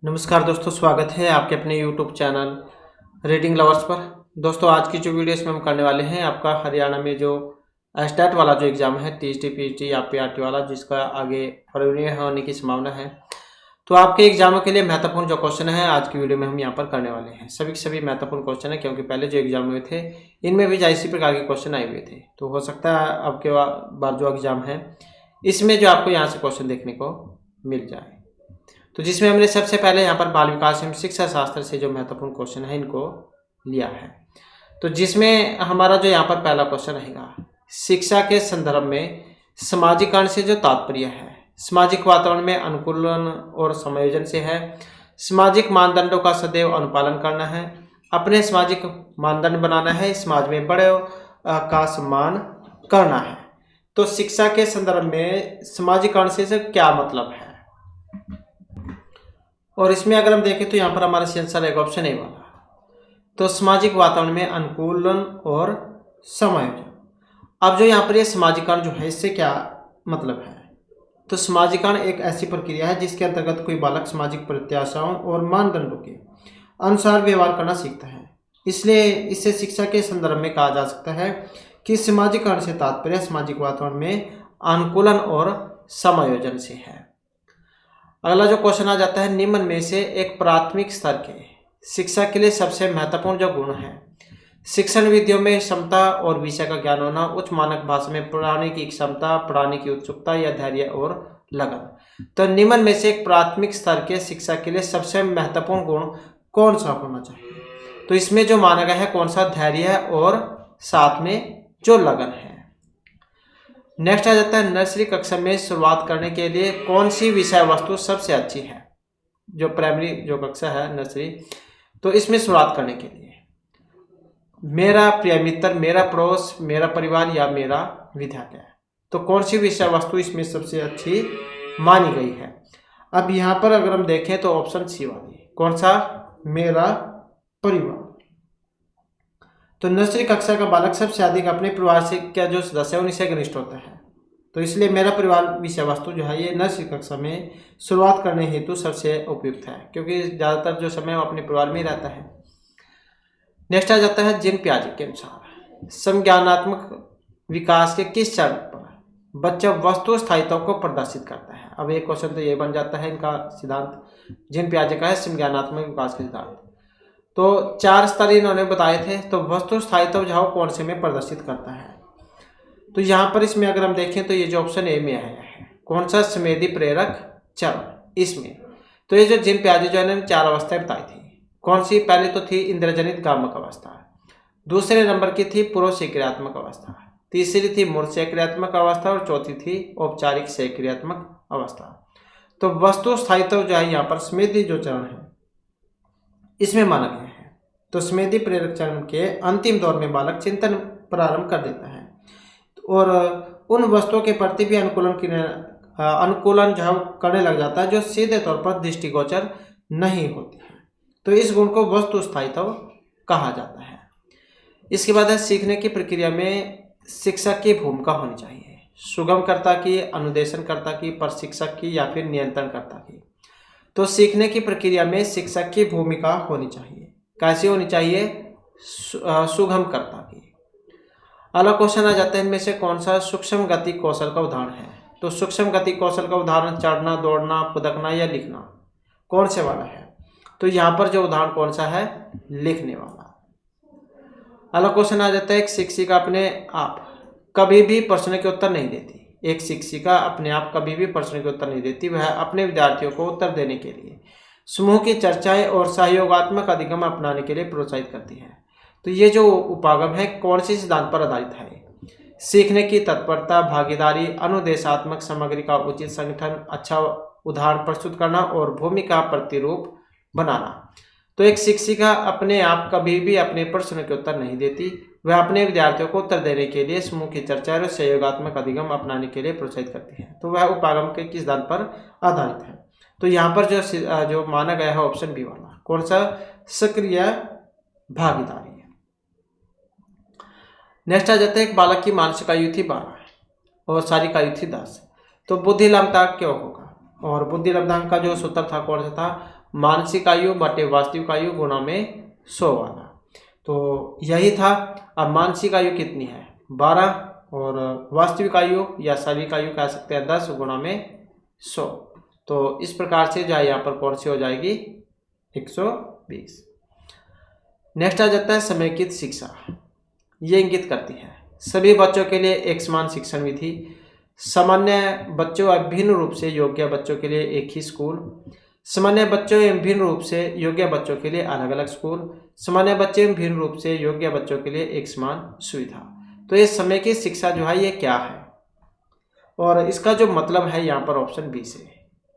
नमस्कार दोस्तों, स्वागत है आपके अपने यूट्यूब चैनल रीडिंग लवर्स पर। दोस्तों, आज की जो वीडियो इसमें हम करने वाले हैं, आपका हरियाणा में जो स्टेट वाला जो एग्ज़ाम है टीएसटी पीएचडी या पीआरटी वाला, जिसका आगे फरवरी में होने की संभावना है, तो आपके एग्जामों के लिए महत्वपूर्ण जो क्वेश्चन है आज की वीडियो में हम यहाँ पर करने वाले हैं। सभी के सभी महत्वपूर्ण क्वेश्चन है, क्योंकि पहले जो एग्जाम हुए थे इनमें भी इसी प्रकार के क्वेश्चन आए हुए थे। तो हो सकता है अब के बार जो एग्जाम है इसमें जो आपको यहाँ से क्वेश्चन देखने को मिल जाए। तो जिसमें हमने सबसे पहले यहाँ पर बाल विकास एवं शिक्षा शास्त्र से जो महत्वपूर्ण क्वेश्चन है इनको लिया है। तो जिसमें हमारा जो यहाँ पर पहला क्वेश्चन रहेगा, शिक्षा के संदर्भ में सामाजिकरण से जो तात्पर्य है, सामाजिक वातावरण में अनुकूलन और समायोजन से है, सामाजिक मानदंडों का सदैव अनुपालन करना है, अपने सामाजिक मानदंड बनाना है, समाज में बड़े का सम्मान करना है। तो शिक्षा के संदर्भ में सामाजिकरण से क्या मतलब है, और इसमें अगर हम देखें तो यहाँ पर हमारा आंसर है ऑप्शन ए वाला। तो सामाजिक वातावरण में अनुकूलन और समायोजन। अब जो यहाँ पर ये सामाजिकरण जो है इससे क्या मतलब है, तो सामाजिकरण एक ऐसी प्रक्रिया है जिसके अंतर्गत कोई बालक सामाजिक प्रत्याशाओं और मानदंडों के अनुसार व्यवहार करना सीखता है। इसलिए इससे शिक्षा के संदर्भ में कहा जा सकता है कि सामाजिकरण से तात्पर्य सामाजिक वातावरण में अनुकूलन और समायोजन से है। अगला जो क्वेश्चन आ जाता है, निम्न में से एक प्राथमिक स्तर के शिक्षा के लिए सबसे महत्वपूर्ण जो गुण है, शिक्षण विधियों में क्षमता और विषय का ज्ञान होना, उच्च मानक भाषा में पढ़ाने की क्षमता, पढ़ाने की उत्सुकता या धैर्य और लगन। तो निम्न में से एक प्राथमिक स्तर के शिक्षा के लिए सबसे महत्वपूर्ण गुण कौन सा होना चाहिए, तो इसमें जो माना गया है कौन सा, धैर्य है और साथ में जो लगन है। नेक्स्ट आ जाता है, नर्सरी कक्षा में शुरुआत करने के लिए कौन सी विषय वस्तु सबसे अच्छी है। जो प्राइमरी जो कक्षा है नर्सरी, तो इसमें शुरुआत करने के लिए मेरा प्रिय मित्र, मेरा पड़ोस, मेरा परिवार या मेरा विद्यालय, तो कौन सी विषय वस्तु इसमें सबसे अच्छी मानी गई है। अब यहाँ पर अगर हम देखें तो ऑप्शन सी वाली, कौन सा, मेरा परिवार। तो नर्सरी कक्षा का बालक सबसे अधिक अपने परिवार से क्या जो सदस्य है उनसे घनिष्ठ होता है, तो इसलिए मेरा परिवार विषय वस्तु जो है ये नर्सरी कक्षा में शुरुआत करने हेतु सबसे उपयुक्त है, क्योंकि ज़्यादातर जो समय वो अपने परिवार में ही रहता है। नेक्स्ट आ जाता है, जिन पियाजे के अनुसार संज्ञानात्मक विकास के किस चरण पर बच्चा वस्तु स्थायित्व को प्रदर्शित करता है। अब एक क्वेश्चन तो ये बन जाता है इनका सिद्धांत, जिन पियाजे का है संज्ञानात्मक विकास के सिद्धांत। तो 4 स्तर इन्होंने बताए थे, तो वस्तु स्थायित्व जो कौन से में प्रदर्शित करता है, तो यहाँ पर इसमें अगर हम देखें तो ये जो ऑप्शन ए में आया है, कौन सा, संवेदी प्रेरक चरण। इसमें तो ये जो जिन पियाजे जो है 4 अवस्थाएं बताई थी, कौन सी, पहले तो थी इंद्रजनित कामक अवस्था, दूसरे नंबर की थी पूर्व सक्रियात्मक अवस्था, तीसरी थी मूर्त सक्रियात्मक अवस्था और चौथी थी औपचारिक सक्रियात्मक अवस्था। तो वस्तु स्थायित्व जो है यहाँ पर संवेदी जो चरण है इसमें माना गया है। तो संवेदी प्रेरक चरण के अंतिम दौर में बालक चिंतन प्रारंभ कर देता है और उन वस्तुओं के प्रति भी अनुकूलन जो करने लग जाता है जो सीधे तौर पर दृष्टिगोचर नहीं होती है। तो इस गुण को वस्तु स्थायित्व कहा जाता है। इसके बाद है, सीखने की प्रक्रिया में शिक्षक की भूमिका होनी चाहिए, सुगमकर्ता की, अनुदेशनकर्ता की, प्रशिक्षक की या फिर नियंत्रणकर्ता की। तो सीखने की प्रक्रिया में शिक्षक की भूमिका होनी चाहिए, कैसी होनी चाहिए, सुगमकर्ता की। अगला क्वेश्चन आ जाता है, इनमें से कौन सा सूक्ष्म गति कौशल का उदाहरण है। तो सूक्ष्म गति कौशल का उदाहरण चढ़ना, दौड़ना, फुदकना या लिखना, कौन से वाला है, तो यहाँ पर जो उदाहरण कौन सा है, लिखने वाला। अगला क्वेश्चन आ जाता है, एक शिक्षिका अपने आप कभी भी प्रश्न के उत्तर नहीं देती। एक शिक्षिका अपने आप कभी भी प्रश्न के उत्तर नहीं देती, वह अपने विद्यार्थियों को उत्तर देने के लिए समूह की चर्चाएं और सहयोगात्मक अधिगम अपनाने के लिए प्रोत्साहित करती है। तो ये जो उपागम है कौन से सिद्धांत पर आधारित है, सीखने की तत्परता, भागीदारी, अनुदेशात्मक सामग्री का उचित संगठन, अच्छा उदाहरण प्रस्तुत करना और भूमिका प्रतिरूप बनाना। तो एक शिक्षिका अपने आप कभी भी अपने प्रश्न के उत्तर नहीं देती, वह अपने विद्यार्थियों को उत्तर देने के लिए समूह की चर्चा और सहयोगात्मक अधिगम अपनाने के लिए प्रोत्साहित करती है। तो वह उपागम के किस सिद्धांत पर आधारित है, तो यहाँ पर जो माना गया है ऑप्शन बी वाला, कौन सा, सक्रिय भागीदारी है। नेक्स्ट आ जाता है, एक बालक की मानसिक आयु थी 12 और शारीरिक आयु थी 10, तो बुद्धि लब्धांक क्यों होगा, और बुद्धि लब्धांक का जो सूत्र था कौन सा था, मानसिक आयु बटे वास्तविक आयु गुणा में 100 वाला। तो यही था। अब मानसिक आयु कितनी है 12 और वास्तविक आयु या शारीरिक आयु कह सकते हैं 10 गुणा में 100। तो इस प्रकार से जो है यहाँ पर कौन सी हो जाएगी 120। नेक्स्ट आ जाता है समेकित शिक्षा। ये इंगित करती है सभी बच्चों के लिए एक समान शिक्षण विधि, सामान्य बच्चों एवं भिन्न रूप से योग्य बच्चों के लिए एक ही स्कूल, सामान्य बच्चों एवं भिन्न रूप से योग्य बच्चों के लिए अलग अलग स्कूल, सामान्य बच्चे एवं भिन्न रूप से योग्य बच्चों के लिए एक समान सुविधा। तो ये समेकित शिक्षा जो है ये क्या है और इसका जो मतलब है यहाँ पर ऑप्शन बी से,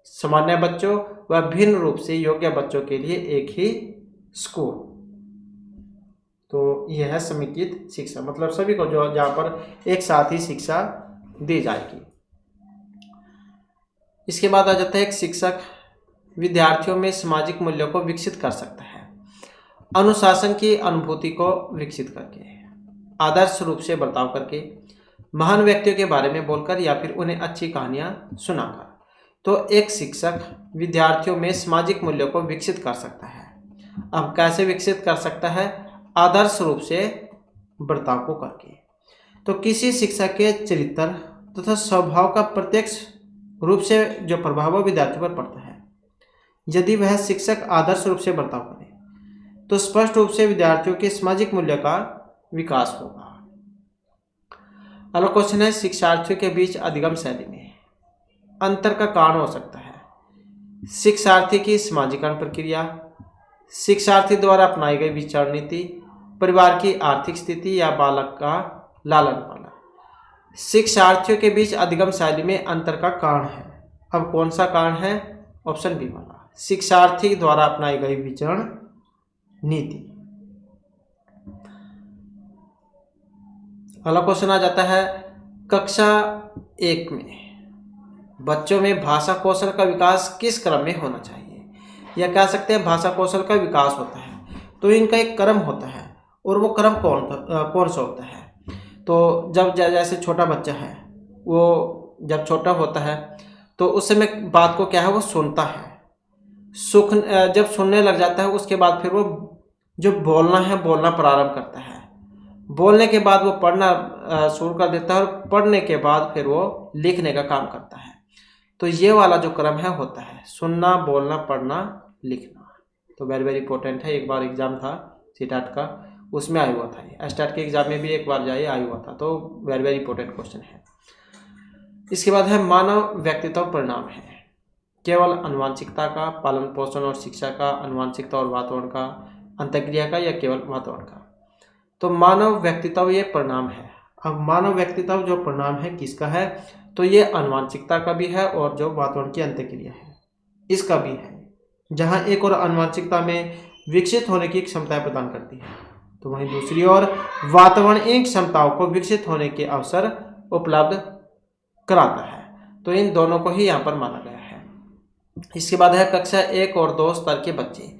सामान्य बच्चों व भिन्न रूप से योग्य बच्चों के लिए एक ही स्कूल। तो यह है समेकित शिक्षा, मतलब सभी को जो जहाँ पर एक साथ ही शिक्षा दी जाएगी। इसके बाद आ जाता है एक शिक्षक विद्यार्थियों में सामाजिक मूल्यों को विकसित कर सकता है अनुशासन की अनुभूति को विकसित करके, आदर्श रूप से बर्ताव करके, महान व्यक्तियों के बारे में बोलकर या फिर उन्हें अच्छी कहानियां सुनाकर। तो एक शिक्षक विद्यार्थियों में सामाजिक मूल्यों को विकसित कर सकता है। अब कैसे विकसित कर सकता है? आदर्श रूप से बर्ताव को करके। तो किसी शिक्षक के चरित्र तथा स्वभाव का प्रत्यक्ष रूप से जो प्रभाव विद्यार्थियों पर पड़ता है, यदि वह शिक्षक आदर्श रूप से बर्ताव करे तो स्पष्ट रूप से विद्यार्थियों के सामाजिक मूल्य का विकास होगा। अगला क्वेश्चन है शिक्षार्थियों के बीच अधिगम शैली में अंतर का कारण हो सकता है शिक्षार्थी की समाजीकरण प्रक्रिया, शिक्षार्थी द्वारा अपनाई गई विचार नीति, परिवार की आर्थिक स्थिति या बालक का लालन पालन। शिक्षार्थियों के बीच अधिगम शैली में अंतर का कारण है। अब कौन सा कारण है? ऑप्शन बी वाला, शिक्षार्थी द्वारा अपनाई गई विचरण नीति। अगला क्वेश्चन आ जाता है कक्षा 1 में बच्चों में भाषा कौशल का विकास किस क्रम में होना चाहिए, या कह सकते हैं भाषा कौशल का विकास होता है तो इनका एक क्रम होता है और वो क्रम कौन सा होता है? तो जब जैसे छोटा बच्चा है वो जब छोटा होता है तो उस समय बात को क्या है वो सुनता है, जब सुनने लग जाता है उसके बाद फिर वो जो बोलना प्रारंभ करता है, बोलने के बाद वो पढ़ना शुरू कर देता है और पढ़ने के बाद फिर वो लिखने का काम करता है। तो ये वाला जो क्रम है होता है सुनना, बोलना, पढ़ना, लिखना। तो वेरी वेरी इंपॉर्टेंट है। एक बार एग्जाम था सीटेट का, उसमें आया हुआ था, एस्टेट के एग्जाम में भी एक बार जाइए आया हुआ था। तो वेरी वेरी इंपॉर्टेंट क्वेश्चन है। इसके बाद है मानव व्यक्तित्व परिणाम है केवल अनुवांशिकता का, पालन पोषण और शिक्षा का, अनुवांशिकता और वातावरण का, अंतःक्रिया का, या केवल वातावरण का। तो मानव व्यक्तित्व ये परिणाम है। अब मानव व्यक्तित्व जो परिणाम है किसका है? तो ये अनुवांशिकता का भी है और जो वातावरण की अंतःक्रिया है इसका भी है। जहाँ एक और अनुवांशिकता में विकसित होने की क्षमताएं प्रदान करती है तो वहीं दूसरी ओर वातावरण इन क्षमताओं को विकसित होने के अवसर उपलब्ध कराता है। तो इन दोनों को ही यहाँ पर माना गया है। इसके बाद है कक्षा 1 और 2 स्तर के बच्चे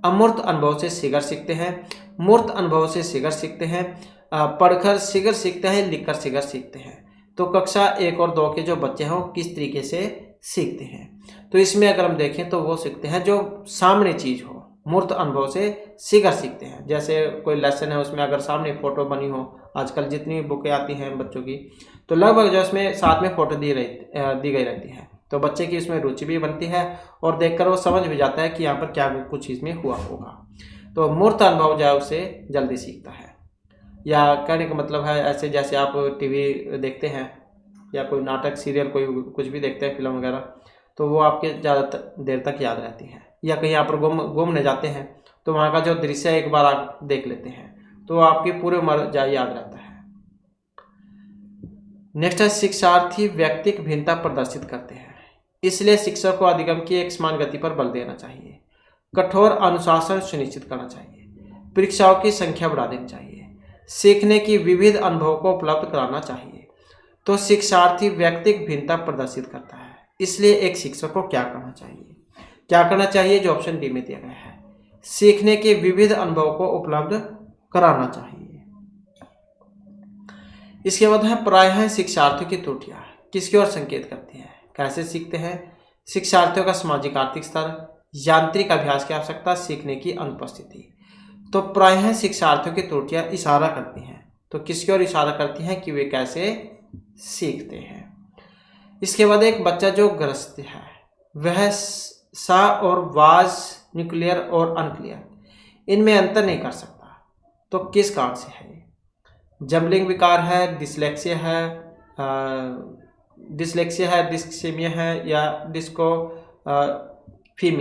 अमूर्त अनुभव से शीघ्र सीखते हैं, मूर्त अनुभव से शीघ्र सीखते हैं, पढ़कर शीघ्र सीखते हैं, लिखकर शीघ्र सीखते हैं। तो कक्षा 1 और 2 के जो बच्चे हैं वो किस तरीके से सीखते हैं? तो इसमें अगर हम देखें तो वो सीखते हैं जो सामने चीज़ हो, मूर्त अनुभव से शीघ्र सीखते हैं। जैसे कोई लेसन है उसमें अगर सामने फोटो बनी हो, आजकल जितनी बुकें आती हैं बच्चों की तो लगभग जो इसमें साथ में फोटो दी गई रहती है तो बच्चे की इसमें रुचि भी बनती है और देखकर वो समझ भी जाता है कि यहाँ पर क्या कुछ इसमें हुआ होगा। तो मूर्त अनुभव जो है उसे जल्दी सीखता है। या कहने का मतलब है ऐसे जैसे आप टीवी देखते हैं या कोई नाटक सीरियल कोई कुछ भी देखते हैं फिल्म वगैरह तो वो आपके ज़्यादा देर तक याद रहती है। या कहीं यहाँ पर घूमने जाते हैं तो वहाँ का जो दृश्य एक बार आप देख लेते हैं तो आपकी पूरे उम्र याद रहता है। नेक्स्ट है शिक्षार्थी व्यक्तिक भिन्नता प्रदर्शित करते हैं, इसलिए शिक्षक को अधिगम की एक समान गति पर बल देना चाहिए, कठोर अनुशासन सुनिश्चित करना चाहिए, परीक्षाओं की संख्या बढ़ा देनी चाहिए, सीखने की विविध अनुभवों को उपलब्ध कराना चाहिए। तो शिक्षार्थी व्यक्तिक भिन्नता प्रदर्शित करता है, इसलिए एक शिक्षक को क्या करना चाहिए? क्या करना चाहिए? जो ऑप्शन डी में दिया गया है, सीखने के विविध अनुभवों को उपलब्ध कराना चाहिए। इसके बाद है प्रायः शिक्षार्थियों की त्रुटियां किसकी ओर संकेत करती हैं? कैसे सीखते हैं? शिक्षार्थियों का सामाजिक आर्थिक स्तर, यांत्रिक अभ्यास की आवश्यकता, सीखने की अनुपस्थिति। तो प्रायः शिक्षार्थियों की त्रुटियां इशारा करती हैं, तो किसकी ओर इशारा करती हैं कि वे कैसे सीखते हैं। इसके बाद एक बच्चा जो ग्रस्त है वह सा और वाज, न्यूक्लियर और अनक्लियर, इनमें अंतर नहीं कर सकता, तो किस कारण से है? जम्बलिंग विकार है, डिसलेक्सिया है, डिस्कसेमिया है, या डिस्कोफीमिया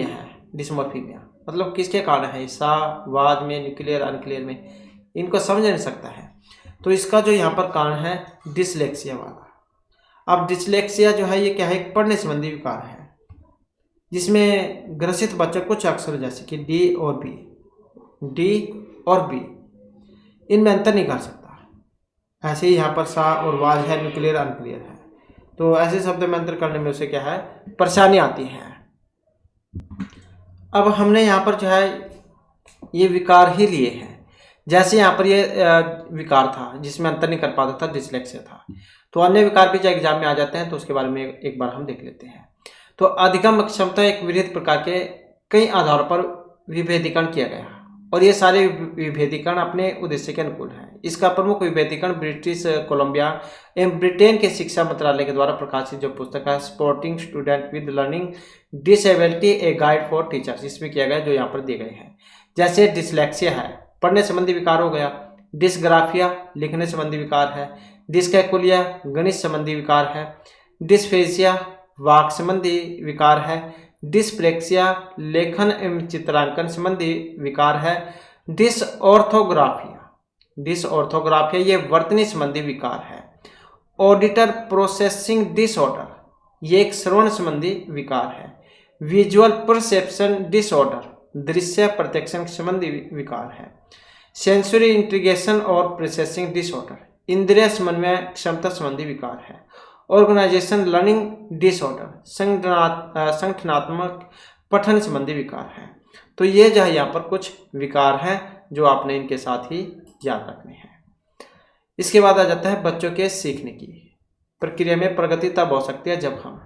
है, डिस्मोफीमिया, मतलब किसके कारण है? सा, वाज में, न्यूक्लियर, अनक्लियर में, इनको समझ नहीं सकता है। तो इसका जो यहाँ पर कारण है डिसलेक्सिया वाला। अब डिसलेक्सिया जो है ये क्या है? एक पढ़ने संबंधी विकार है जिसमें ग्रसित बच्चों कुछ अक्षर जैसे कि डी और बी इनमें अंतर नहीं कर सकता। ऐसे ही यहाँ पर सा और वाज है, न्यूक्लियर, अनक्लियर है, तो ऐसे शब्द में अंतर करने में उसे क्या है? परेशानी आती है। अब हमने यहाँ पर जो है ये विकार ही लिए हैं। जैसे यहाँ पर ये विकार था जिसमें अंतर नहीं कर पाता था, डिसलेक्सिया था, तो अन्य विकार भी जो एग्जाम में आ जाते हैं तो उसके बारे में एक बार हम देख लेते हैं। तो अधिगम क्षमता एक विविध प्रकार के कई आधारों पर विभेदीकरण किया गया और ये सारे विभेदीकरण अपने उद्देश्य के अनुकूल हैं। इसका प्रमुख विभेदीकरण ब्रिटिश कोलंबिया एवं ब्रिटेन के शिक्षा मंत्रालय के द्वारा प्रकाशित जो पुस्तक है supporting student with learning disability a guide for teachers, इसमें किया गया, जो यहाँ पर दिए गए हैं। जैसे डिसलेक्सिया है, पढ़ने संबंधी विकार हो गया, डिसग्राफिया लिखने संबंधी विकार है, डिस्कैकुलिया गणित संबंधी विकार है, डिस्फेसिया वाक संबंधी विकार है, डिस्प्लेक्सिया लेखन एवं चित्रांकन संबंधी विकार है, डिसऑर्थोग्राफिया ये वर्तनी संबंधी विकार है, ऑडिटर प्रोसेसिंग डिसऑर्डर ये एक श्रवण संबंधी विकार है, विजुअल परसेप्शन डिसऑर्डर दृश्य प्रत्यक्षण संबंधी विकार है, सेंसरी इंटीग्रेशन और प्रोसेसिंग डिसऑर्डर इंद्रिय समन्वय क्षमता संबंधी विकार है, ऑर्गेनाइजेशन लर्निंग डिसऑर्डर संगठनात्मक पठन संबंधी विकार है। तो ये जो है यहाँ पर कुछ विकार हैं जो आपने इनके साथ ही याद रखने हैं। इसके बाद आ जाता है बच्चों के सीखने की प्रक्रिया में प्रगति तब हो सकती है जब हम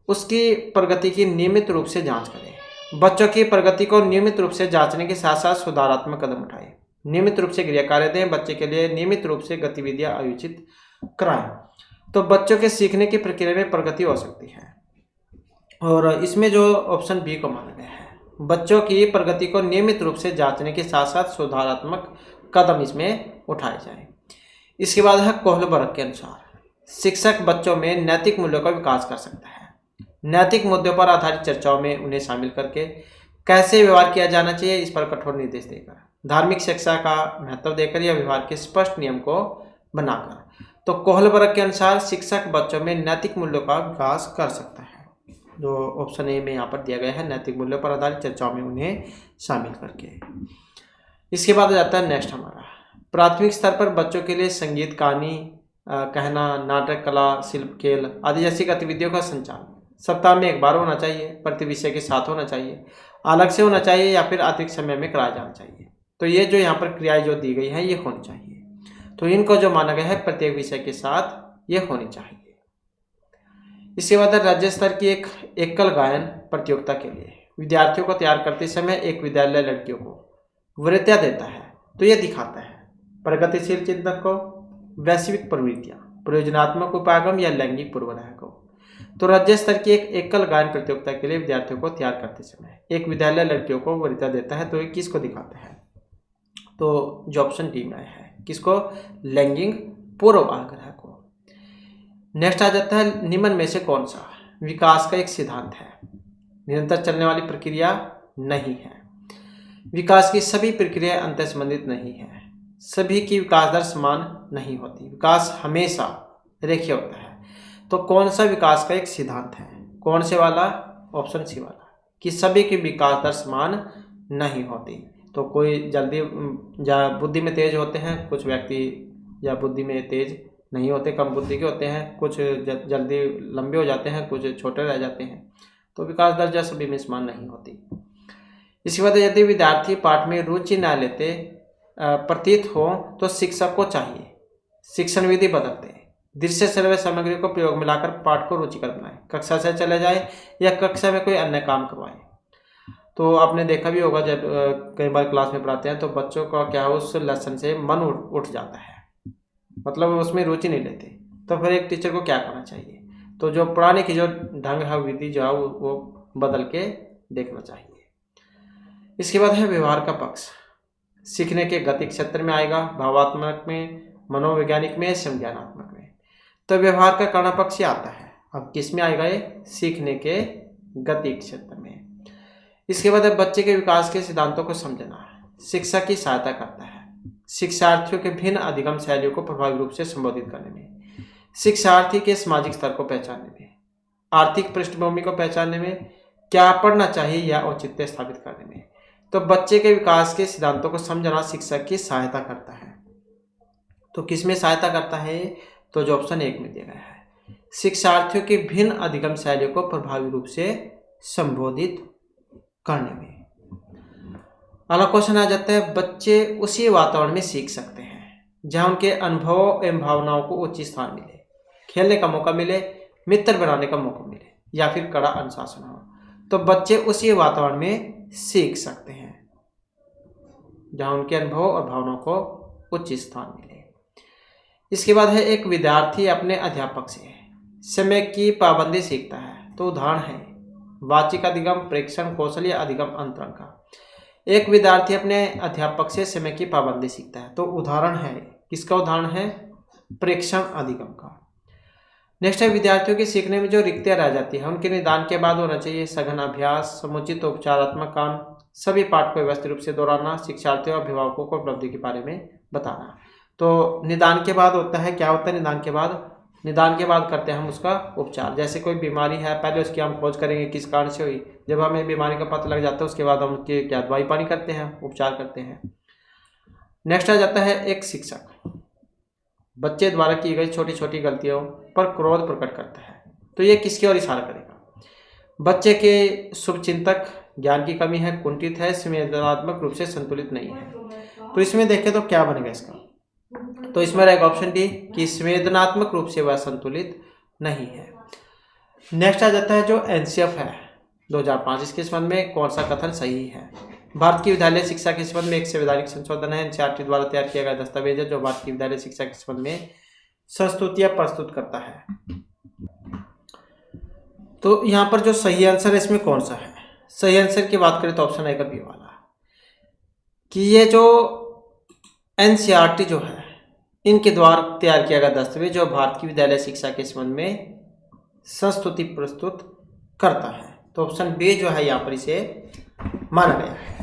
उसकी प्रगति की नियमित रूप से जांच करें। बच्चों की प्रगति को नियमित रूप से जांचने के साथ साथ सुधारात्मक कदम उठाएं, नियमित रूप से गृह कार्य दें, बच्चे के लिए नियमित रूप से गतिविधियां आयोजित कराएं। तो बच्चों के सीखने की प्रक्रिया में प्रगति हो सकती है और इसमें जो ऑप्शन बी को माना गया है, बच्चों की प्रगति को नियमित रूप से जांचने के साथ साथ सुधारात्मक कदम इसमें उठाए जाएं। इसके बाद है कोहलबर्ग के अनुसार शिक्षक बच्चों में नैतिक मूल्यों का विकास कर सकता है। नैतिक मुद्दों पर आधारित चर्चाओं में उन्हें शामिल करके कैसे व्यवहार किया जाना चाहिए इस पर कठोर निर्देश देकर, धार्मिक शिक्षा का महत्व देकर या व्यवहार के स्पष्ट नियम को बनाकर। तो कोहलबर्ग के अनुसार शिक्षक बच्चों में नैतिक मूल्यों का विकास कर सकता है, जो ऑप्शन ए में यहाँ पर दिया गया है, नैतिक मूल्यों पर आधारित चर्चाओं में उन्हें शामिल करके। इसके बाद आ जाता है नेक्स्ट हमारा प्राथमिक स्तर पर बच्चों के लिए संगीत, कहानी कहना, नाटक, कला, शिल्प, खेल आदि जैसी गतिविधियों का संचालन सप्ताह में एक बार होना चाहिए, प्रति विषय के साथ होना चाहिए, अलग से होना चाहिए या फिर अतिरिक्त समय में कराया जाना चाहिए। तो ये जो यहाँ पर क्रियाएं जो दी गई हैं ये होनी चाहिए, तो इनको जो माना गया है प्रत्येक विषय के साथ ये होनी चाहिए। इसके बाद राज्य स्तर की एक एकल गायन प्रतियोगिता के लिए विद्यार्थियों को तैयार करते समय एक विद्यालय लड़कियों को वरीयता देता है। तो ये दिखाता है प्रगतिशील चिंतन को, वैश्विक प्रवृत्तियां, प्रयोजनात्मक उपागम या लैंगिक पूर्वाग्रह को। तो राज्य स्तर की एक एकल गायन प्रतियोगिता के लिए विद्यार्थियों को तैयार करते समय एक विद्यालय लड़कियों को वरीयता देता है। तो ये किसको दिखाता है? तो जो ऑप्शन डी में है, किसको? लैंगिक पूर्वाग्रह को। नेक्स्ट आ जाता है निम्न में से कौन सा विकास का एक सिद्धांत है? निरंतर चलने वाली प्रक्रिया नहीं है। विकास की सभी प्रक्रिया अंतर संबंधित नहीं है। सभी की विकास दर समान नहीं होती। विकास हमेशा रेखीय होता है। तो कौन सा विकास का एक सिद्धांत है? कौन से वाला? ऑप्शन सी वाला, कि सभी की विकास दर समान नहीं होती। तो कोई जल्दी या बुद्धि में तेज होते हैं, कुछ व्यक्ति या बुद्धि में तेज नहीं होते, कम बुद्धि के होते हैं, कुछ जल्दी लंबे हो जाते हैं, कुछ छोटे रह जाते हैं। तो विकास दर जो सभी में समान नहीं होती। इसके बाद यदि विद्यार्थी पाठ में रुचि न लेते प्रतीत हो तो शिक्षक को चाहिए शिक्षण विधि बदलते, दृश्य श्रव्य सामग्री को प्रयोग में लाकर पाठ को रुचिकर बनाए, कक्षा से चले जाए या कक्षा में कोई अन्य काम करवाए। तो आपने देखा भी होगा जब कई बार क्लास में पढ़ाते हैं तो बच्चों का क्या है उस लेसन से मन उठ जाता है, मतलब उसमें रुचि नहीं लेते। तो फिर एक टीचर को क्या करना चाहिए, तो जो पढ़ाने की जो ढंग है, विधि जो है वो बदल के देखना चाहिए। इसके बाद है व्यवहार का पक्ष। सीखने के गति क्षेत्र में आएगा, भावात्मक में, मनोवैज्ञानिक में, संज्ञानात्मक में। तो व्यवहार का कर्ण पक्ष ही आता है। अब किस में आएगा ये, सीखने के गति क्षेत्र में। इसके बाद है बच्चे के विकास के सिद्धांतों को समझना। शिक्षा की सहायता करता है शिक्षार्थियों के भिन्न अधिगम शैलियों को प्रभावी रूप से संबोधित करने में, शिक्षार्थी के सामाजिक स्तर को पहचानने में, आर्थिक पृष्ठभूमि को पहचानने में, क्या पढ़ना चाहिए या औचित्य स्थापित करने में। तो बच्चे के विकास के सिद्धांतों को समझना शिक्षा की सहायता करता है। तो किसमें सहायता करता है, तो जो ऑप्शन 1 में दिया गया है, शिक्षार्थियों की भिन्न अधिगम शैलियों को प्रभावी रूप से संबोधित करने में। अगला क्वेश्चन आ जाता है, बच्चे उसी वातावरण में सीख सकते हैं जहां उनके अनुभव एवं भावनाओं को उचित स्थान मिले, खेलने का मौका मिले, मित्र बनाने का मौका मिले या फिर कड़ा अनुशासन हो। तो बच्चे उसी वातावरण में सीख सकते हैं जहां उनके अनुभव और भावनाओं को उच्च स्थान मिले। इसके बाद है, एक विद्यार्थी अपने अध्यापक से समय की पाबंदी सीखता है। तो उदाहरण है वाचिक अधिगम, प्रेक्षण कौशल या अधिगम अंतरण का। एक विद्यार्थी अपने अध्यापक से समय की पाबंदी सीखता है। तो उदाहरण है, किसका उदाहरण है, प्रेक्षण अधिगम का। नेक्स्ट है, विद्यार्थियों के सीखने में जो रिक्तियां रह जाती है उनके निदान के बाद होना चाहिए सघन अभ्यास, समुचित उपचारात्मक काम, सभी पाठ को व्यवस्थित रूप से दोहराना, शिक्षार्थियों और अभिभावकों को उपलब्धि के बारे में बताना। तो निदान के बाद होता है, क्या होता है निदान के बाद, निदान के बाद करते हैं हम उसका उपचार। जैसे कोई बीमारी है, पहले उसकी हम खोज करेंगे किस कारण से हुई, जब हमें बीमारी का पता लग जाता है उसके बाद हम उसके क्या दवाई पानी करते हैं, उपचार करते हैं। नेक्स्ट आ जाता है, एक शिक्षक बच्चे द्वारा की गई छोटी छोटी गलतियों पर क्रोध प्रकट करता है। तो ये किसकी ओर इशारा करेगा, बच्चे के शुभचिंतक, ज्ञान की कमी है, कुंठित है, संवेदनात्मक रूप से संतुलित नहीं है। तो इसमें देखें तो क्या बनेगा इसका, तो इसमें रहेगा ऑप्शन डी कि संवेदनात्मक रूप से वह संतुलित नहीं है। नेक्स्ट आ जाता है जो एनसीएफ है 2005, इसके संबंध में कौन सा कथन सही है। भारत की विद्यालय शिक्षा के संबंध में एक संवैधानिक संशोधन है, एनसीईआरटी द्वारा तैयार किया गया दस्तावेज है जो भारत की विद्यालय शिक्षा के संबंध में संस्तुतियां प्रस्तुत करता है। तो यहाँ पर जो सही आंसर है इसमें कौन सा है, सही आंसर की बात करें तो ऑप्शन आएगा बी वाला, कि ये जो एनसीईआरटी जो है इनके द्वारा तैयार किया गया दस्तावेज जो भारत की विद्यालय शिक्षा के संबंध में संस्तुति प्रस्तुत करता है। तो ऑप्शन बी जो है यहाँ पर इसे माना गया है।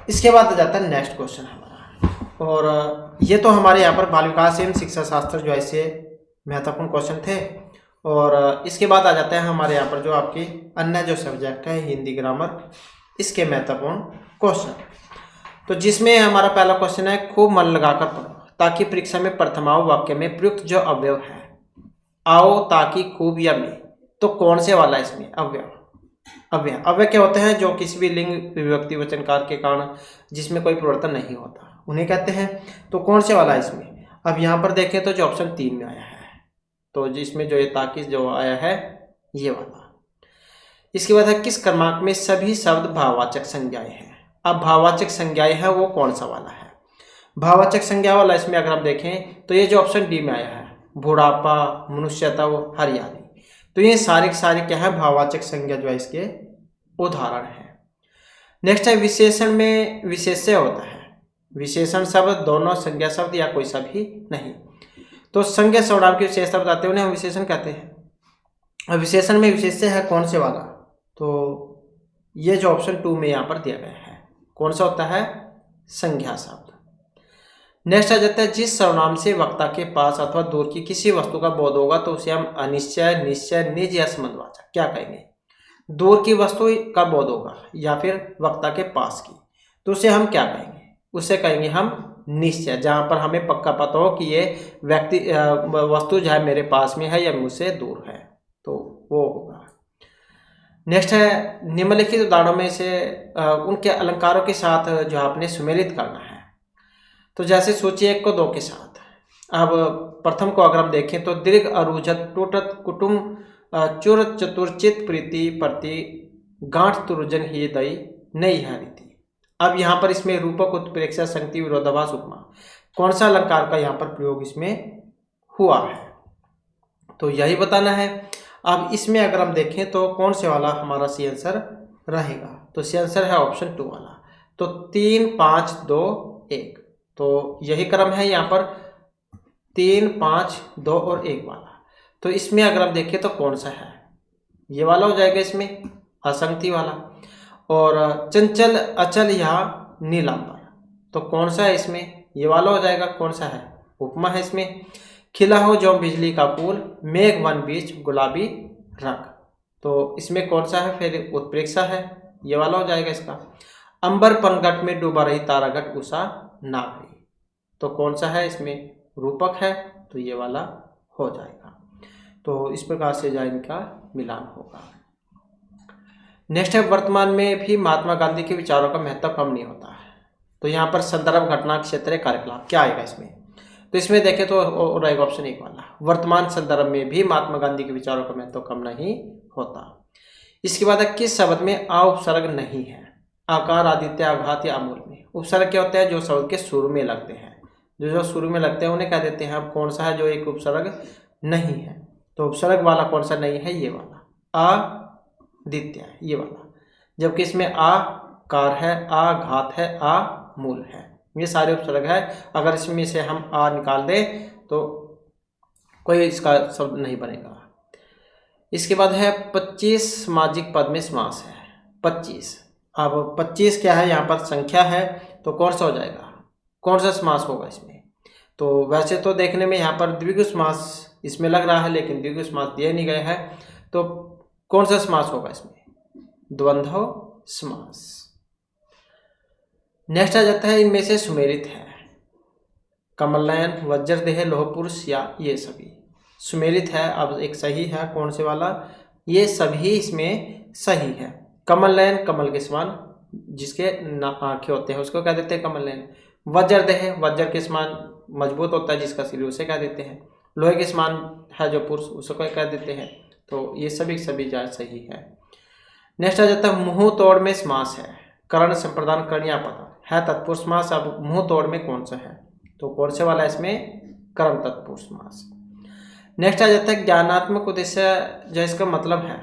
इसके बाद आ जाता है नेक्स्ट क्वेश्चन हमारा, और ये तो हमारे यहाँ पर बाल विकास एवं शिक्षा शास्त्र जो ऐसे महत्वपूर्ण क्वेश्चन थे। और इसके बाद आ जाता है हमारे यहाँ पर जो आपकी अन्य जो सब्जेक्ट है हिंदी ग्रामर, इसके महत्वपूर्ण क्वेश्चन। तो जिसमें हमारा पहला क्वेश्चन है, खूब मन लगाकर पढ़ो ताकि परीक्षा में प्रथमाओ वाक्य में प्रयुक्त जो अवयव है आओ, ताकि, खूब या में, तो कौन से वाला इसमें अवयव, अव्यय क्या होते हैं, जो किसी भी लिंग विभक्ति वचनकार के कारण जिसमें कोई परिवर्तन नहीं होता उन्हें कहते हैं। तो कौन से वाला इसमें, अब यहाँ पर देखें तो जो ऑप्शन 3 में आया है, तो जिसमें जो ये ताकि जो आया है ये वाला। इसके बाद है, किस क्रमांक में सभी शब्द भाववाचक संज्ञाएं हैं। अब भाववाचक संज्ञाएं हैं वो कौन सा वाला है, भाववाचक संज्ञा वाला इसमें अगर आप देखें तो ये जो ऑप्शन डी में आया है, बुढ़ापा, मनुष्यत्व, हरियाली, तो ये सारे के सारे क्या है, भाववाचक संज्ञा जो है इसके उदाहरण है। नेक्स्ट है, विशेषण में विशेष्य होता है, विशेषण शब्द दोनों संज्ञा शब्द या कोई सा भी नहीं। तो संज्ञा शब्द की विशेषता बताते हैं उन्हें हम विशेषण कहते हैं। और विशेषण में विशेष्य है कौन से वाला, तो ये जो ऑप्शन 2 में यहाँ पर दिया गया है, कौन सा होता है, संज्ञा शब्द। नेक्स्ट आ जाता है, जिस सर्वनाम से वक्ता के पास अथवा दूर की किसी वस्तु का बोध होगा तो उसे हम अनिश्चय, निश्चय, निज या संबंधवाचक क्या कहेंगे। दूर की वस्तु का बोध होगा या फिर वक्ता के पास की, तो उसे हम क्या कहेंगे, उसे कहेंगे हम निश्चय, जहाँ पर हमें पक्का पता हो कि ये व्यक्ति वस्तु जो है मेरे पास में है या मुझसे दूर है, तो वो होगा। नेक्स्ट है, निम्नलिखित उदाहरणों में से उनके अलंकारों के साथ जो आपने सुमेलित करना है। तो जैसे सोचिए 1 को 2 के साथ। अब प्रथम को अगर हम देखें तो दीर्घ, अरुझत, टूटत, कुटुम, चुर, चतुर्चित, प्रीति, प्रति, गांठ तुरुजन ही दई नहीं हारी थी। अब यहाँ पर इसमें रूपक, उत्प्रेक्षा, संगति, विरोधाभास, उपमा, कौन सा अलंकार का यहाँ पर प्रयोग इसमें हुआ है, तो यही बताना है। अब इसमें अगर हम देखें तो कौन से वाला हमारा सी आंसर रहेगा, तो सी आंसर है ऑप्शन 2 वाला। तो 3 5 2 1, तो यही क्रम है यहाँ पर 3 5 2 और 1 वाला। तो इसमें अगर हम देखें तो कौन सा है, ये वाला हो जाएगा इसमें, असंगति वाला। और चंचल, अचल या नीलांबर, तो कौन सा है इसमें, ये वाला हो जाएगा। कौन सा है, उपमा है इसमें। खिला हो जो बिजली का फूल, मेघ वन बीच गुलाबी रंग, तो इसमें कौन सा है, फिर उत्प्रेक्षा है, ये वाला हो जाएगा इसका। अंबर पनघट में डूबा रही तारागढ़ उषा ना गई, तो कौन सा है इसमें, रूपक है, तो ये वाला हो जाएगा। तो इस प्रकार से जो इनका मिलान होगा। नेक्स्ट है, वर्तमान में भी महात्मा गांधी के विचारों का महत्व कम नहीं होता है, तो यहाँ पर संदर्भ, घटना, क्षेत्र, कार्यकलाप क्या आएगा इसमें, तो इसमें देखें तो रहेगा ऑप्शन 1 वाला। वर्तमान संदर्भ में भी महात्मा गांधी के विचारों का महत्व कम नहीं होता। इसके बाद किस शब्द में आ उपसर्ग नहीं है, आकार, आदित्य, आघात या अमूल में। उपसर्ग क्या होता है, जो शब्द के शुरू में लगते हैं, जो शुरू में लगते हैं उन्हें क्या देते हैं। अब कौन सा है जो एक उपसर्ग नहीं है, तो उपसर्ग वाला कौन सा नहीं है, ये वाला आदित्य है, ये वाला। जबकि इसमें आकार है, आघात है, आमूल है, ये सारे उपसर्ग है। अगर इसमें से हम आ निकाल दें तो कोई इसका शब्द नहीं बनेगा। इसके बाद है 25 सामाजिक पद में समास है, 25। अब 25 क्या है, यहाँ पर संख्या है, तो कौन सा हो जाएगा, कौन सा समास होगा इसमें। तो वैसे तो देखने में यहाँ पर द्विगु समास इसमें लग रहा है, लेकिन द्विगु समास दिए नहीं गए हैं, तो कौन सा समास होगा इसमें, द्वंद्व समास। नेक्स्ट आ जाता है, इनमें से सुमेलित है, कमलनयन, वज्रदेह, लौह पुरुष या ये सभी सुमेलित है। अब एक सही है, कौन से वाला, ये सभी इसमें सही है। कमलनयन, कमल के समान जिसके आंखें होते हैं उसको क्या देते हैं, कमलनयन। वज्रदेह, वज्र के समान मजबूत होता है जिसका सिर, उसे क्या देते हैं। लोहे के समान है जो पुरुष, उसको क्या देते हैं। तो ये सभी जायज सही है। नेक्स्ट आ जाता है, मुंह तोड़ में समास है, करण, संप्रदान, कर्ण या पद है तत्पुरुष समास। अब मुंह तोड़ में कौन सा है, तो कौन से वाला है इसमें, कर्म तत्पुरुष समास। नेक्स्ट आ जाता है, ज्ञानात्मक उद्देश्य, जो इसका मतलब है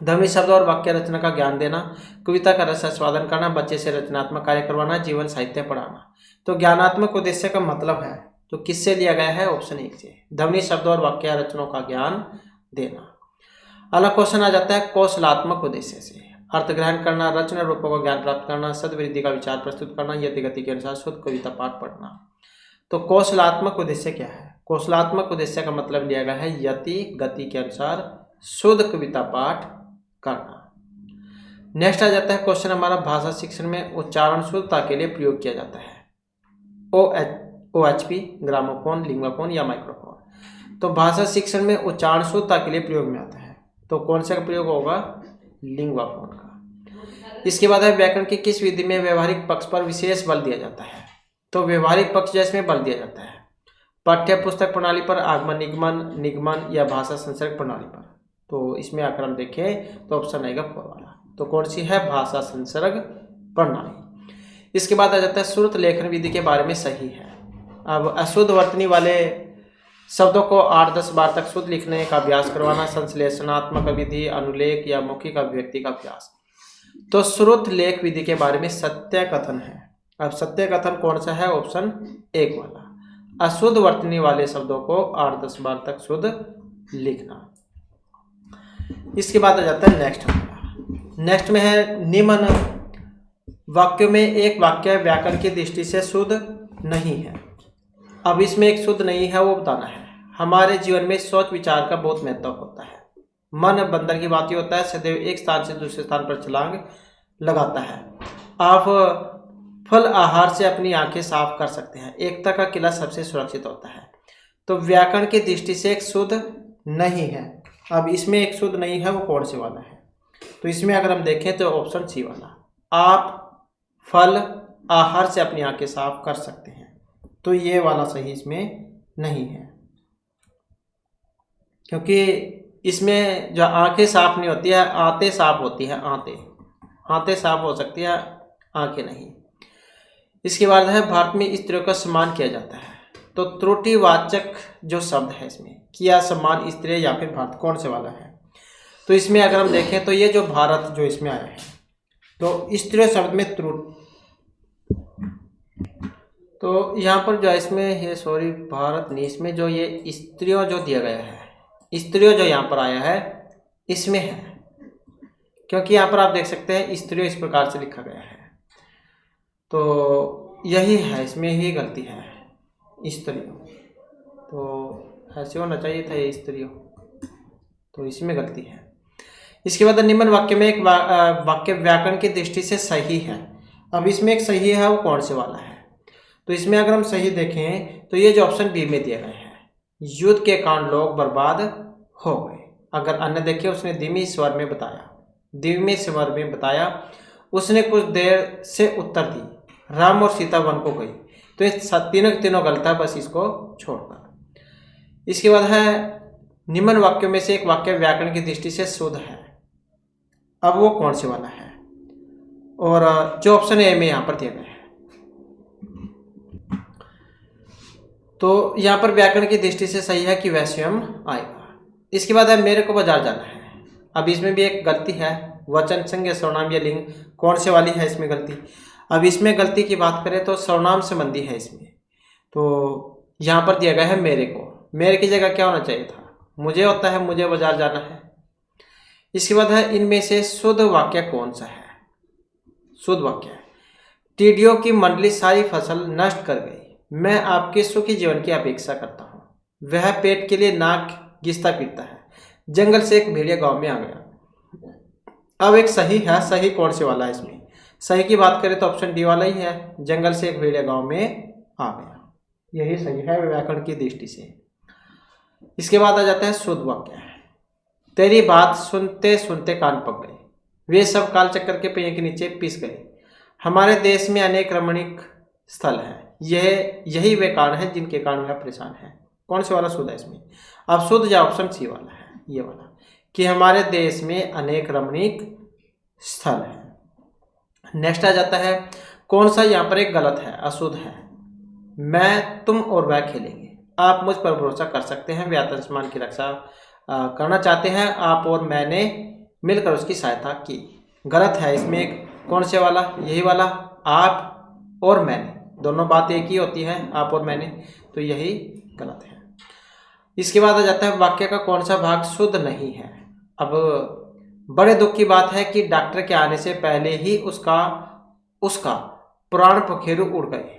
ध्वनि, शब्द और वाक्य रचना का ज्ञान देना, कविता का रस आस्वादन करना, बच्चे से रचनात्मक कार्य करवाना, जीवन साहित्य पढ़ाना। तो ज्ञानात्मक उद्देश्य का मतलब है तो किससे लिया गया है, ऑप्शन 1 से, ध्वनि, शब्द और वाक्य रचनाओं का ज्ञान देना। अगला क्वेश्चन आ जाता है, कौशलात्मक उद्देश्य से, अर्थ ग्रहण करना, रचना रूपों का ज्ञान प्राप्त करना, सद्वृद्धि का विचार प्रस्तुत करना, यदि गति के अनुसार शुद्ध कविता पाठ पढ़ना। तो कौशलात्मक उद्देश्य क्या है, कौशलात्मक उद्देश्य का मतलब लिया गया है यति गति के अनुसार शुद्ध कविता पाठ करना। नेक्स्ट आ जाता है क्वेश्चन हमारा, भाषा शिक्षण में उच्चारण शुद्धता के लिए प्रयोग किया जाता है, OHP, ग्रामोफोन, लिंगोफोन या माइक्रोफोन। तो भाषा शिक्षण में उच्चारण शुद्धता के लिए प्रयोग में आता है, तो कौन सा का प्रयोग होगा, लिंगोफोन का। इसके बाद है, व्याकरण की किस विधि में व्यवहारिक पक्ष पर विशेष बल दिया जाता है। तो व्यवहारिक पक्ष जिसमें बल दिया जाता है, पाठ्य पुस्तक प्रणाली पर, आगमन, निगमन या भाषा संसर्ग प्रणाली पर। तो इसमें अगर हम देखें तो ऑप्शन आएगा 4 वाला, तो कौन सी है, भाषा संसर्ग प्रणाली। इसके बाद आ जाता है, श्रुत लेखन विधि के बारे में सही है। अब अशुद्ध वर्तनी वाले शब्दों को 8-10 बार तक शुद्ध लिखने का अभ्यास करवाना, संश्लेषणात्मक विधि, अनुलेख या मौखिक अभिव्यक्ति का अभ्यास। तो श्रुत लेख विधि के बारे में सत्य कथन है। अब सत्य कथन कौन सा है, ऑप्शन 1 वाला, अशुद्ध वर्तनी वाले शब्दों को 8-10 बार तक शुद्ध लिखना। इसके बाद आ जाता है नेक्स्ट में है, निम्न वाक्यों में एक वाक्य व्याकरण की दृष्टि से शुद्ध नहीं है। अब इसमें एक शुद्ध नहीं है वो बताना है। हमारे जीवन में सोच विचार का बहुत महत्व होता है। मन बंदर की बात ही होता है, सदैव एक स्थान से दूसरे स्थान पर छलांग लगाता है। आप फल आहार से अपनी आंखें साफ कर सकते हैं, एकता का किला सबसे सुरक्षित होता है। तो व्याकरण की दृष्टि से एक शुद्ध नहीं है। अब इसमें एक शुद्ध नहीं है वो कौन से वाला है, तो इसमें अगर हम देखें तो ऑप्शन सी वाला, आप फल आहार से अपनी आंखें साफ कर सकते हैं, तो ये वाला सही इसमें नहीं है, क्योंकि इसमें जो आंखें साफ नहीं होती है, आंतें साफ होती है। आंतें साफ हो सकती है, आंखें नहीं। इसके बाद है भारत में स्त्रियों का सम्मान किया जाता है। तो त्रुटिवाचक जो शब्द है इसमें, किया सम्मान स्त्री या फिर भारत, कौन से वाला है? तो इसमें अगर हम देखें तो ये जो भारत जो इसमें आया है, तो स्त्रियों शब्द में त्रुट, तो यहाँ पर जो इसमें है, सॉरी भारत नहीं, इसमें जो ये स्त्रियों जो दिया गया है, स्त्रियों जो यहाँ पर आया है इसमें है, क्योंकि यहाँ पर आप देख सकते हैं स्त्रियों इस प्रकार से लिखा गया है। तो यही है, इसमें ही गलती है, स्त्रियों। तो ऐसे होना चाहिए था ये स्त्रियों, तो इसमें गलती है। इसके बाद निम्न वाक्य में एक वाक्य व्याकरण की दृष्टि से सही है। अब इसमें एक सही है, वो कौन से वाला है? तो इसमें अगर हम सही देखें तो ये जो ऑप्शन बी में दिया गया है, युद्ध के कारण लोग बर्बाद हो गए। अगर अन्य देखें, उसने धीमी स्वर में बताया, उसने कुछ देर से उत्तर दी, राम और सीता वन को गई। तो ये तीनों के तीनों गलत है, बस इसको छोड़कर। इसके बाद है निम्न वाक्यों में से एक वाक्य व्याकरण की दृष्टि से शुद्ध है। अब वो कौन से वाला है? और जो ऑप्शन ए में यहाँ पर दिया गया है, तो यहाँ पर व्याकरण की दृष्टि से सही है कि वह स्वयं आएगा। इसके बाद है मेरे को बाजार जाना है। अब इसमें भी एक गलती है, वचन संज्ञा सर्वनाम या लिंग, कौन से वाली है इसमें गलती? अब इसमें गलती की बात करें तो सर्वनाम संबंधी है इसमें। तो यहाँ पर दिया गया है मेरे को, मेरे की जगह क्या होना चाहिए था? मुझे होता है, मुझे बाजार जाना है। इसके बाद है इनमें से शुद्ध वाक्य कौन सा है? शुद्ध वाक्य है, टिड्डियों की मंडली सारी फसल नष्ट कर गई, मैं आपके सुखी जीवन की अपेक्षा करता हूँ, वह पेट के लिए नाक घिसता फिरता है, जंगल से एक भेड़िया गांव में आ गया। अब एक सही है, सही कौन से वाला है इसमें? सही की बात करें तो ऑप्शन डी वाला ही है, जंगल से एक भेड़िया गांव में आ गया, यही सही है व्याकरण की दृष्टि से। इसके बाद आ जाता है शुद्ध वाक्य, तेरी बात सुनते सुनते कान पक गए, वे सब काल चक्कर के पहिए के नीचे पिस गए, हमारे देश में अनेक रमणीक स्थल हैं, यही वे कारण हैं जिनके कारण वह परेशान है। कौन से वाला शुद्ध है इसमें? अब शुद्ध या ऑप्शन सी वाला है, ये वाला, कि हमारे देश में अनेक रमणीक स्थल हैं। नेक्स्ट आ जाता है कौन सा यहाँ पर एक गलत है, अशुद्ध है, मैं तुम और वह खेलेंगे, आप मुझ पर भरोसा कर सकते हैं, वे आत्मसम्मान की रक्षा करना चाहते हैं, आप और मैंने मिलकर उसकी सहायता की। गलत है इसमें एक, कौन से वाला? यही वाला, आप और मैंने, दोनों बात एक ही होती है, आप और मैंने, तो यही गलत है। इसके बाद आ जाता है वाक्य का कौन सा भाग शुद्ध नहीं है। अब बड़े दुख की बात है कि डॉक्टर के आने से पहले ही उसका प्राण पखेरु उड़ गए।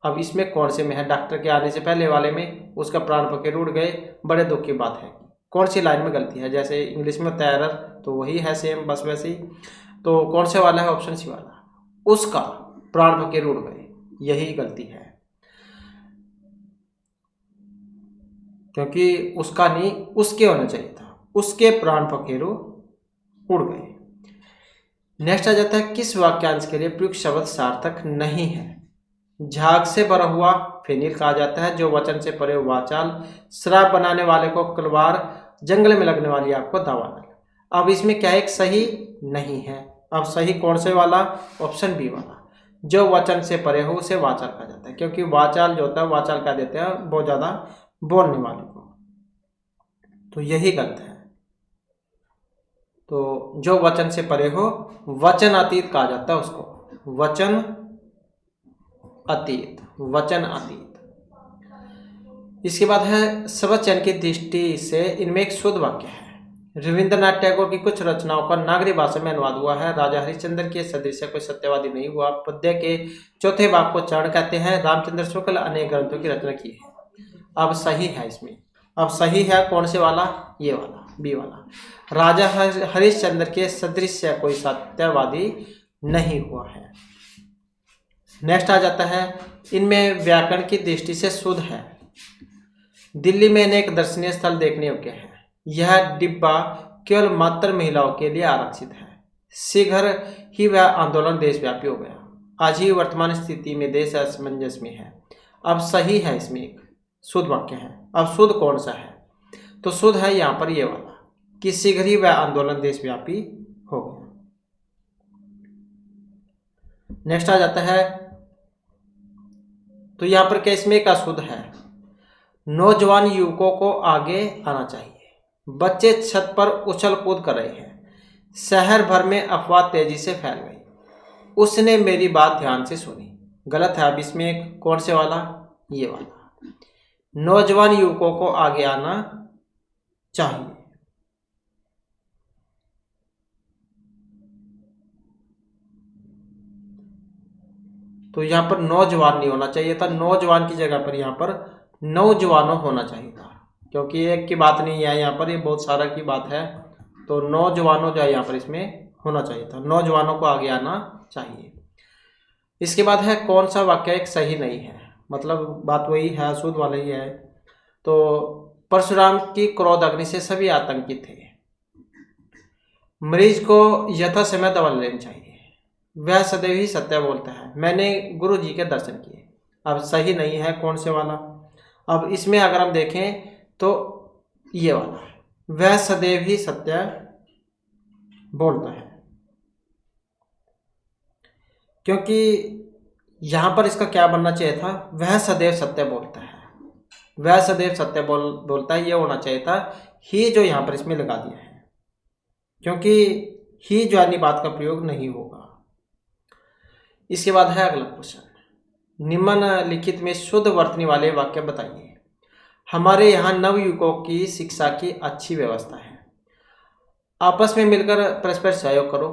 अब इसमें कौन से में है? डॉक्टर के आने से पहले वाले में उसका प्राण पखेरु उड़ गए, बड़े दुख की बात है। कौन सी लाइन में गलती है? जैसे इंग्लिश में होता है एरर, तो वही है सेम, बस वैसे ही। तो कौन से वाला है? ऑप्शन सी वाला, उसका प्राण पखेरु उड़ गए, यही गलती है, क्योंकि उसका नहीं उसके होना चाहिए था, उसके प्राण पखेरु उड़ गए। नेक्स्ट आ जाता है किस वाक्यांश के लिए प्रयुक्त शब्द सार्थक नहीं है? झाग से भरा हुआ फेनिल कहा जाता है, जो वचन से परे वाचाल, शराब बनाने वाले को कलवार, जंगल में लगने वाली आग को दावा डाल। अब इसमें क्या एक सही नहीं है। अब सही कौन से वाला? ऑप्शन बी वाला, जो वचन से परे हो उसे वाचाल कहा जाता है, क्योंकि वाचाल जो होता है वाचाल कह देते हैं बहुत ज्यादा बोलने वाले को, तो यही गलत है। तो जो वचन से परे हो वचन अतीत कहा जाता है उसको, वचन अतीत, वचन अतीत। इसके बाद है शब्द चयन की दृष्टि से इनमें एक शुद्ध वाक्य है। रविंद्रनाथ टैगोर की कुछ रचनाओं का नागरी भाषा में अनुवाद हुआ है। राजा हरिश्चंद्र के सदृश कोई सत्यवादी नहीं हुआ। पद्य के चौथे भाग को चरण कहते हैं। रामचंद्र शुक्ल अनेक ग्रंथों की रचना की है। अब सही है इसमें, अब सही है कौन से वाला? ये वाला, बी वाला, राजा हरिश्चंद्र के सदृश कोई सत्यवादी नहीं हुआ है। नेक्स्ट आ जाता है इनमें व्याकरण की दृष्टि से शुद्ध है। दिल्ली में अनेक दर्शनीय स्थल देखने योग्य है। यह डिब्बा केवल मात्र महिलाओं के लिए आरक्षित है। शीघ्र ही वह आंदोलन देशव्यापी हो गया। आज ही वर्तमान स्थिति में देश असमंजस में है। अब सही है, इसमें एक शुद्ध वाक्य है। अब शुद्ध कौन सा है? तो शुद्ध है यहाँ पर ये वाला, कि शीघ्र ही वह आंदोलन देशव्यापी हो गया। नेक्स्ट आ जाता है, तो यहां पर क्या इसमें एक अशुद्ध है, नौजवान युवकों को आगे आना चाहिए। बच्चे छत पर उछल कूद कर रहे हैं। शहर भर में अफवाह तेजी से फैल गई। उसने मेरी बात ध्यान से सुनी। गलत है। अब इसमें कौन से वाला, ये वाला, नौजवान युवकों को आगे आना चाहिए। तो यहां पर नौजवान नहीं होना चाहिए था, नौजवान की जगह पर यहां पर नौजवानों होना चाहिए था, क्योंकि एक की बात नहीं है यहाँ पर, ये बहुत सारा की बात है। तो नौजवानों जो है यहाँ पर इसमें होना चाहिए था, नौजवानों को आगे आना चाहिए। इसके बाद है कौन सा वाक्य एक सही नहीं है, मतलब बात वही है, अशुद्ध वाला ही है। तो परशुराम की क्रोध अग्नि से सभी आतंकित थे। मरीज को यथा समय दवा लेनी चाहिए। वह सदैव ही सत्य बोलता है। मैंने गुरु जी के दर्शन किए। अब सही नहीं है कौन से वाला। अब इसमें अगर हम देखें तो ये वाला है, वह सदैव ही सत्य बोलता है, क्योंकि यहां पर इसका क्या बनना चाहिए था, वह सदैव सत्य बोलता है, वह सदैव सत्य बोलता है, ये होना चाहिए था। ही जो यहां पर इसमें लगा दिया है, क्योंकि ही जो अन्य बात का प्रयोग नहीं होगा। इसके बाद है अगला क्वेश्चन, निम्नलिखित में शुद्ध वर्तनी वाले वाक्य बताइए। हमारे यहाँ नवयुवकों की शिक्षा की अच्छी व्यवस्था है। आपस में मिलकर परस्पर सहयोग करो।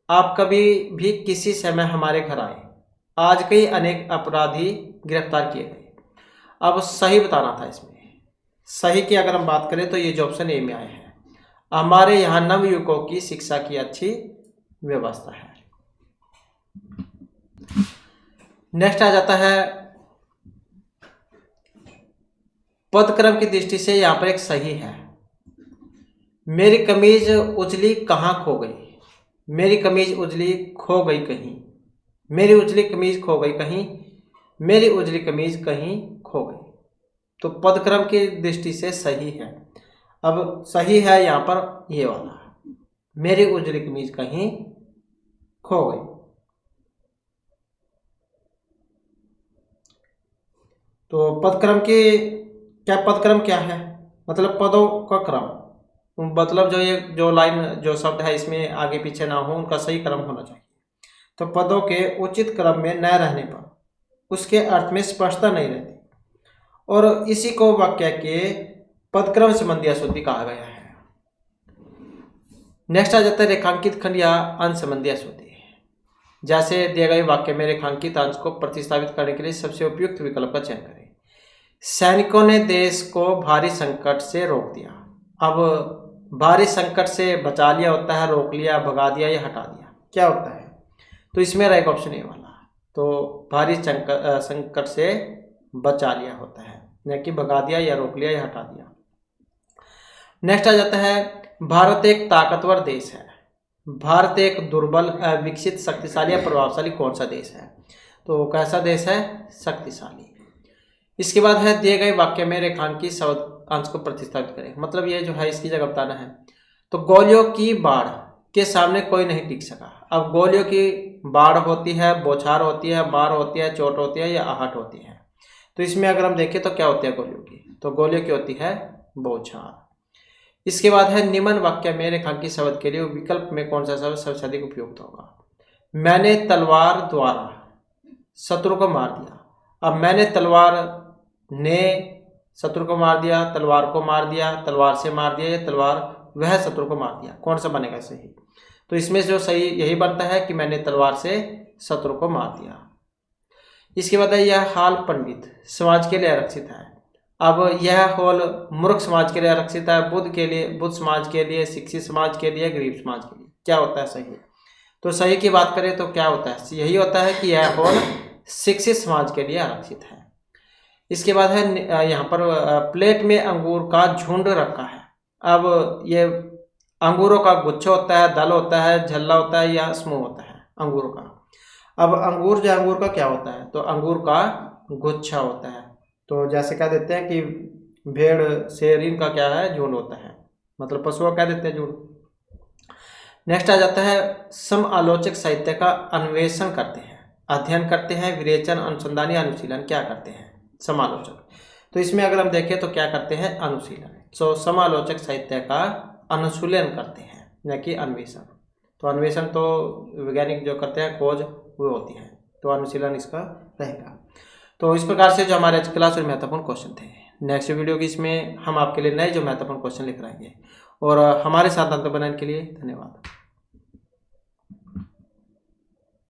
आप कभी भी किसी समय हमारे घर आए। आज कई अनेक अपराधी गिरफ्तार किए गए। अब सही बताना था इसमें। सही की अगर हम बात करें तो ये जो ऑप्शन ए में आए हैं, हमारे यहाँ नवयुवकों की शिक्षा की अच्छी व्यवस्था है। नेक्स्ट आ जाता है, पदक्रम की दृष्टि से यहाँ पर एक सही है। मेरी कमीज उजली कहाँ खो गई। मेरी कमीज उजली खो गई कहीं। मेरी उजली कमीज खो गई कहीं। मेरी उजली कमीज कहीं खो गई। तो पदक्रम की दृष्टि से सही है। अब सही है यहाँ पर ये वाला, मेरी उजली कमीज कहीं खो गई। तो पदक्रम की पदक्रम क्या है, मतलब पदों का क्रम, मतलब जो ये जो लाइन जो शब्द है इसमें आगे पीछे ना हो, उनका सही क्रम होना चाहिए। तो पदों के उचित क्रम में न रहने पर उसके अर्थ में स्पष्टता नहीं रहती, और इसी को वाक्य के पदक्रम संबंधी अशुद्धि कहा गया है। नेक्स्ट आ जाता है रेखांकित खंड या अंश संबंधी अशुद्धि। जैसे दिए गए वाक्य में रेखांकित अंश को प्रतिस्थापित करने के लिए सबसे उपयुक्त विकल्प का चयन करें। सैनिकों ने देश को भारी संकट से रोक दिया। अब भारी संकट से बचा लिया होता है, रोक लिया, भगा दिया या हटा दिया, क्या होता है। तो इसमें राइट ऑप्शन ए वाला, तो भारी संकट से बचा लिया होता है, न कि भगा दिया या रोक लिया या हटा दिया। नेक्स्ट आ जाता है, भारत एक ताकतवर देश है। भारत एक दुर्बल, विकसित, शक्तिशाली या प्रभावशाली कौन सा देश है। तो कैसा देश है, शक्तिशाली। इसके बाद है दिए गए वाक्य में रेखांकित शब्द अंश को प्रतिस्थापित करें, मतलब ये जो है इसकी जगह बताना है। तो गोलियों की बाढ़ के सामने कोई नहीं टिक सका। अब गोलियों की बाढ़ होती है, बौछार होती है, मार होती है, चोट होती है या आहट होती है। तो इसमें अगर हम देखें तो क्या होती है गोलियों की, तो गोलियों की होती है बौछार। इसके बाद है निम्न वाक्य में रेखांकित शब्द के लिए विकल्प में कौन सा शब्द सबसे अधिक उपयुक्त होगा। मैंने तलवार द्वारा शत्रु को मार दिया। अब मैंने तलवार ने शत्रु को मार दिया, तलवार को मार दिया, तलवार से मार दिया, या तलवार वह शत्रु को मार दिया, कौन सा बनेगा सही। तो इसमें जो सही यही बनता है कि मैंने तलवार से शत्रु को मार दिया। इसके बाद है यह हाल पंडित समाज के लिए आरक्षित है। अब यह हॉल मूर्ख समाज के लिए आरक्षित है, बुद्ध के लिए, बुद्ध समाज के लिए, शिक्षित समाज के लिए, गरीब समाज के लिए, क्या होता है सही। तो सही की बात करें तो क्या होता है, यही होता है कि यह हॉल शिक्षित समाज के लिए आरक्षित है। इसके बाद है यहाँ पर प्लेट में अंगूर का झुंड रखा है। अब ये अंगूरों का गुच्छा होता है, दल होता है, झल्ला होता है या समूह होता है अंगूरों का। अब अंगूर जो अंगूर का क्या होता है, तो अंगूर का गुच्छा होता है। तो जैसे कह देते हैं कि भेड़ शेर इनका क्या है, झुंड होता है, मतलब पशुओं कह देते हैं जुड़। नेक्स्ट आ जाता है समालोचक साहित्य का अन्वेषण करते हैं, अध्ययन करते हैं, विवेचन, अनुसंधान या अनुशीलन क्या करते हैं समालोचक। तो इसमें अगर हम देखें तो क्या करते हैं, अनुशीलन। तो समालोचक साहित्य का अनुशीलन करते हैं न कि अन्वेषण। तो अन्वेषण तो वैज्ञानिक जो करते हैं खोज वो होती है, तो अनुशीलन इसका रहेगा। तो इस प्रकार से जो हमारे आज क्लास में महत्वपूर्ण क्वेश्चन थे, नेक्स्ट वीडियो की इसमें हम आपके लिए नए जो महत्वपूर्ण क्वेश्चन लेकर आएंगे। और हमारे साथ अंत बनाने के लिए धन्यवाद।